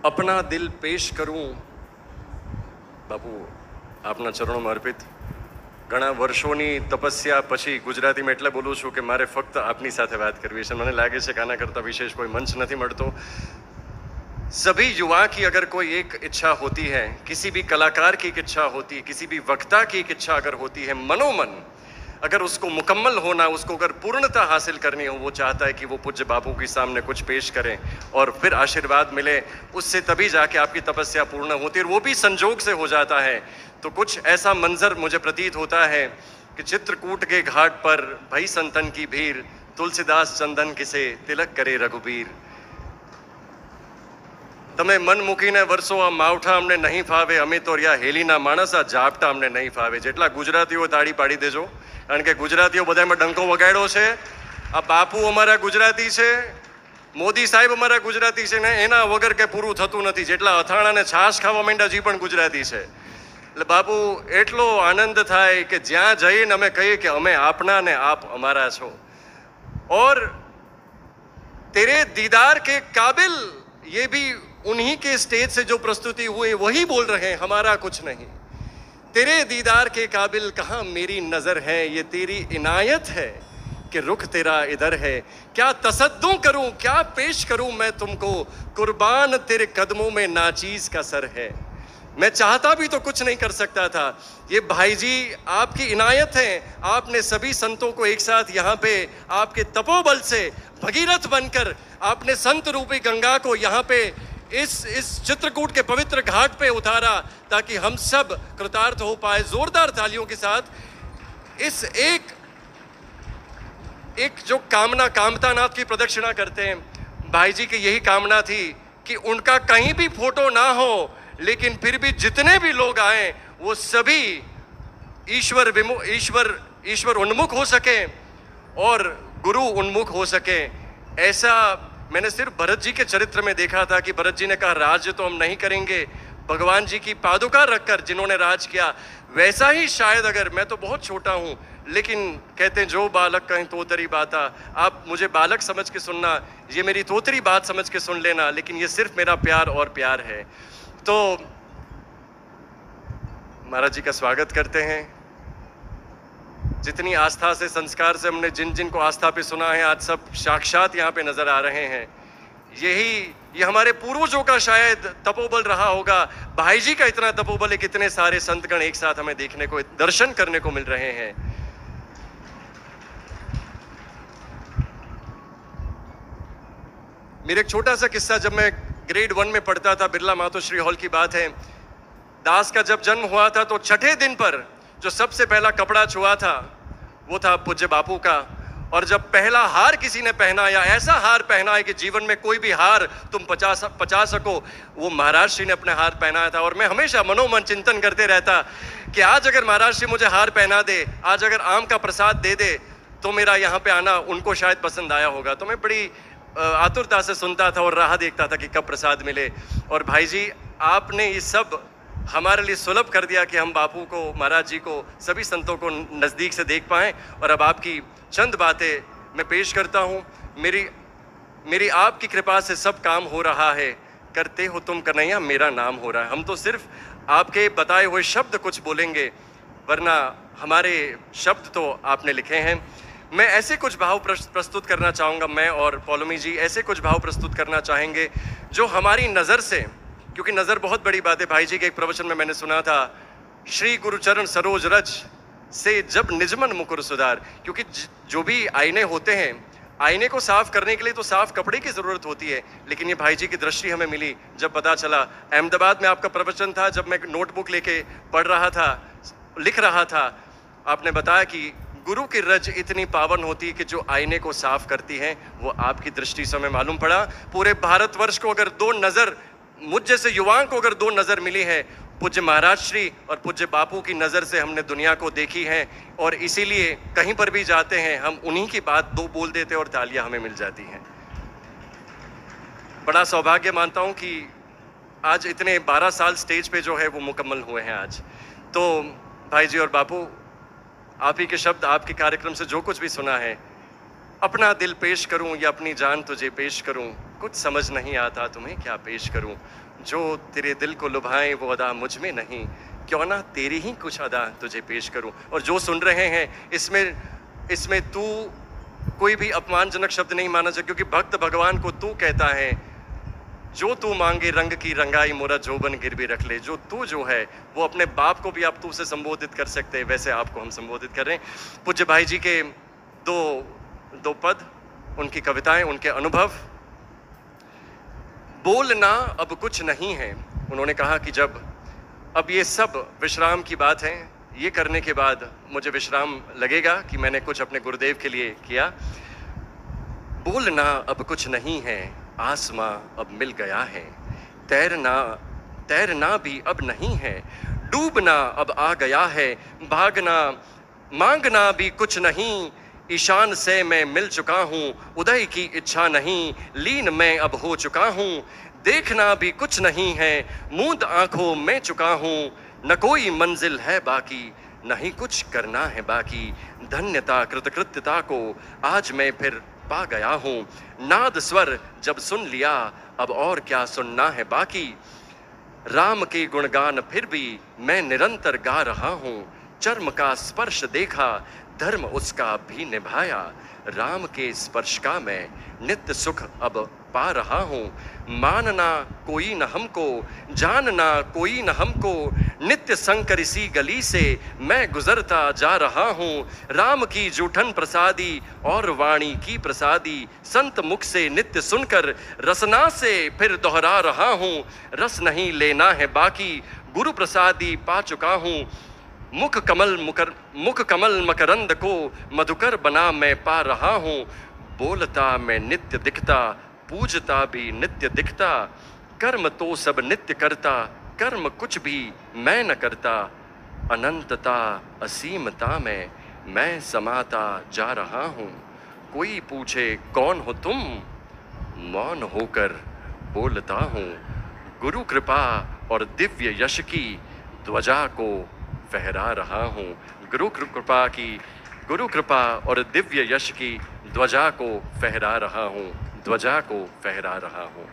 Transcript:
अपना दिल पेश करूं બાપુ આપના ચરણોમાં અર્પિત. ઘણા વર્ષોની તપસ્યા પછી ગુજરાતીમાં એટલે બોલું છું કે મારે ફક્ત આપની સાથે વાત કરવી છે. મને લાગે છે કે આના કરતાં વિશેષ કોઈ મંચ નથી મળતો. सभी युवा की अगर कोई एक इच्छा होती है, किसी भी कलाकार की एक इच्छा होती है, किसी भी वक्ता की एक इच्छा अगर होती है, मनोमन अगर उसको मुकम्मल होना, उसको अगर पूर्णता हासिल करनी हो, वो चाहता है कि वो पूज्य बापू के सामने कुछ पेश करें और फिर आशीर्वाद मिले. उससे तभी जाके आपकी तपस्या पूर्ण होती है और वो भी संजोग से हो जाता है. तो कुछ ऐसा मंजर मुझे प्रतीत होता है कि चित्रकूट के घाट पर भई संतन की भीड़, तुलसीदास चंदन किसे तिलक करे रघुबीर. તમે મન મૂકીને વર્ષો આ માવઠા અમને નહીં ફાવે, અમે તો રહ્યા હેલીના માણસ, આ ઝાપટા અમને નહીં ફાવે. જેટલા ગુજરાતીઓ તાળી પાડી દેજો, કારણ કે ગુજરાતીઓ બધામાં ડંકો વગાડ્યો છે. આ બાપુ અમારા ગુજરાતી છે, મોદી સાહેબ અમારા ગુજરાતી છે ને એના વગર કંઈ પૂરું થતું નથી. જેટલા અથાણાને છાશ ખાવા માંડ્યા જે પણ ગુજરાતી છે. એટલે બાપુ એટલો આનંદ થાય કે જ્યાં જઈને અમે કહીએ કે અમે આપના ને આપ અમારા છો. और तेरे दीदार के काबिल ये भी उन्हीं के स्टेज से जो प्रस्तुति हुई वही बोल रहे हैं, हमारा कुछ नहीं. तेरे दीदार के काबिल कहाँ मेरी नजर है, ये तेरी इनायत है कि रुख तेरा इधर है. क्या तसद्दुम करूं, क्या पेश करूं मैं तुमको, कुर्बान तेरे कदमों में नाचीज का सर है. मैं चाहता भी तो कुछ नहीं कर सकता था. ये भाई जी आपकी इनायत है. आपने सभी संतों को एक साथ यहाँ पे आपके तपोबल से भगीरथ बनकर आपने संत रूपी गंगा को यहाँ पे इस चित्रकूट के पवित्र घाट पे उतारा ताकि हम सब कृतार्थ हो पाए. जोरदार तालियों के साथ इस एक जो कामतानाथ की प्रदक्षिणा करते हैं, भाई जी की यही कामना थी कि उनका कहीं भी फोटो ना हो, लेकिन फिर भी जितने भी लोग आए वो सभी ईश्वर उन्मुख हो सके और गुरु उन्मुख हो सके. ऐसा मैंने सिर्फ भरत जी के चरित्र में देखा था कि भरत जी ने कहा राज्य तो हम नहीं करेंगे, भगवान जी की पादुका रखकर जिन्होंने राज किया. वैसा ही शायद, अगर मैं तो बहुत छोटा हूँ, लेकिन कहते हैं जो बालक कहीं तोतरी बाता. आप मुझे बालक समझ के सुनना, ये मेरी तोतरी बात समझ के सुन लेना, लेकिन ये सिर्फ मेरा प्यार और प्यार है. तो महाराज जी का स्वागत करते हैं. जितनी आस्था से, संस्कार से हमने जिन को आस्था पे सुना है, आज सब साक्षात यहाँ पे नजर आ रहे हैं. ये हमारे पूर्वजों का शायद तपोबल रहा होगा. भाई जी का इतना तपोबल है, कितने सारे संतगण एक साथ हमें देखने को, दर्शन करने को मिल रहे हैं. मेरा एक छोटा सा किस्सा, जब मैं ग्रेड 1 में पढ़ता था, बिरला मातोश्री हॉल की बात है. दास का जब जन्म हुआ था तो छठे दिन पर जो सबसे पहला कपड़ा छुआ था वो था पूज्य बापू का. और जब पहला हार किसी ने पहना, या ऐसा हार पहना है कि जीवन में कोई भी हार तुम पचा सको, वो महाराज श्री ने अपने हार पहनाया था. और मैं हमेशा मनोमन चिंतन करते रहता कि आज अगर महाराज श्री मुझे हार पहना दे, आज अगर आम का प्रसाद दे दे, तो मेरा यहाँ पे आना उनको शायद पसंद आया होगा. तो मैं बड़ी आतुरता से सुनता था और राह देखता था कि कब प्रसाद मिले. और भाई जी आपने ये सब हमारे लिए सुलभ कर दिया कि हम बापू को, महाराज जी को, सभी संतों को नज़दीक से देख पाएं. और अब आपकी चंद बातें मैं पेश करता हूँ. मेरी आपकी कृपा से सब काम हो रहा है, करते हो तुम कन्हैया मेरा नाम हो रहा है. हम तो सिर्फ आपके बताए हुए शब्द कुछ बोलेंगे, वरना हमारे शब्द तो आपने लिखे हैं. मैं ऐसे कुछ भाव प्रस्तुत करना चाहूँगा, मैं और पौलोमी जी ऐसे कुछ भाव प्रस्तुत करना चाहेंगे जो हमारी नज़र से, क्योंकि नज़र बहुत बड़ी बात है. भाई जी के एक प्रवचन में मैंने सुना था, श्री गुरुचरण सरोज रज से जब निजमन मुकुर सुधार. क्योंकि जो भी आईने होते हैं, आईने को साफ करने के लिए तो साफ कपड़े की ज़रूरत होती है, लेकिन ये भाई जी की दृष्टि हमें मिली जब पता चला. अहमदाबाद में आपका प्रवचन था, जब मैं नोटबुक लेके पढ़ रहा था, लिख रहा था, आपने बताया कि गुरु की रज इतनी पावन होती है कि जो आईने को साफ करती है, वो आपकी दृष्टि से हमें मालूम पड़ा. पूरे भारतवर्ष को अगर दो नज़र, मुझ जैसे युवाओं को अगर दो नज़र मिली है, पूज्य महाराज श्री और पूज्य बापू की नज़र से हमने दुनिया को देखी है. और इसीलिए कहीं पर भी जाते हैं हम उन्हीं की बात दो बोल देते हैं और तालियां हमें मिल जाती हैं. बड़ा सौभाग्य मानता हूं कि आज इतने 12 साल स्टेज पे जो है वो मुकम्मल हुए हैं आज. तो भाई जी और बापू, आप ही के शब्द, आपके कार्यक्रम से जो कुछ भी सुना है, अपना दिल पेश करूं या अपनी जान तुझे पेश करूं, कुछ समझ नहीं आता तुम्हें क्या पेश करूं, जो तेरे दिल को लुभाए वो अदा मुझ में नहीं, क्यों ना तेरी ही कुछ अदा तुझे पेश करूं। और जो सुन रहे हैं इसमें तू कोई भी अपमानजनक शब्द नहीं माना चाहिए, क्योंकि भक्त भगवान को तू कहता है। जो तू मांगे रंग की रंगाई मोरा जोबन गिरवी रख ले। जो तू जो है वो अपने बाप को भी आप तू से संबोधित कर सकते हैं, वैसे आपको हम संबोधित कर रहे हैं। पूज्य भाई जी के दो पद, उनकी कविताएं, उनके अनुभव। बोलना अब कुछ नहीं है। उन्होंने कहा कि जब अब ये सब विश्राम की बात है, ये करने के बाद मुझे विश्राम लगेगा कि मैंने कुछ अपने गुरुदेव के लिए किया। बोलना अब कुछ नहीं है, आसमां अब मिल गया है। तैरना भी अब नहीं है, डूबना अब आ गया है। भागना मांगना भी कुछ नहीं, ईशान से मैं मिल चुका हूँ। उदय की इच्छा नहीं, लीन मैं अब हो चुका हूँ। देखना भी कुछ नहीं है, मूंद आंखों में चुका हूँ। न कोई मंजिल है बाकी, नहीं कुछ करना है बाकी। धन्यता कृतकृत्यता को आज मैं फिर पा गया हूँ। नाद स्वर जब सुन लिया, अब और क्या सुनना है बाकी। राम के गुणगान फिर भी मैं निरंतर गा रहा हूँ। चर्म का स्पर्श देखा, धर्म उसका भी निभाया। राम के स्पर्श का मैं नित्य सुख अब पा रहा हूँ। मानना कोई न हमको, जानना कोई न हमको। नित्य संकर इसी गली से मैं गुजरता जा रहा हूँ। राम की जूठन प्रसादी और वाणी की प्रसादी, संत मुख से नित्य सुनकर रसना से फिर दोहरा रहा हूँ। रस नहीं लेना है बाकी, गुरु प्रसादी पा चुका हूँ। मुख कमल मकरंद को मधुकर बना मैं पा रहा हूँ। बोलता मैं नित्य दिखता, पूजता भी नित्य दिखता। कर्म तो सब नित्य करता, कर्म कुछ भी मैं न करता। अनंतता असीमता में मैं समाता जा रहा हूँ। कोई पूछे कौन हो तुम, मौन होकर बोलता हूँ। गुरु कृपा और दिव्य यश की ध्वजा को फहरा रहा हूँ। गुरु कृपा और दिव्य यश की ध्वजा को फहरा रहा हूँ। ध्वजा को फहरा रहा हूँ।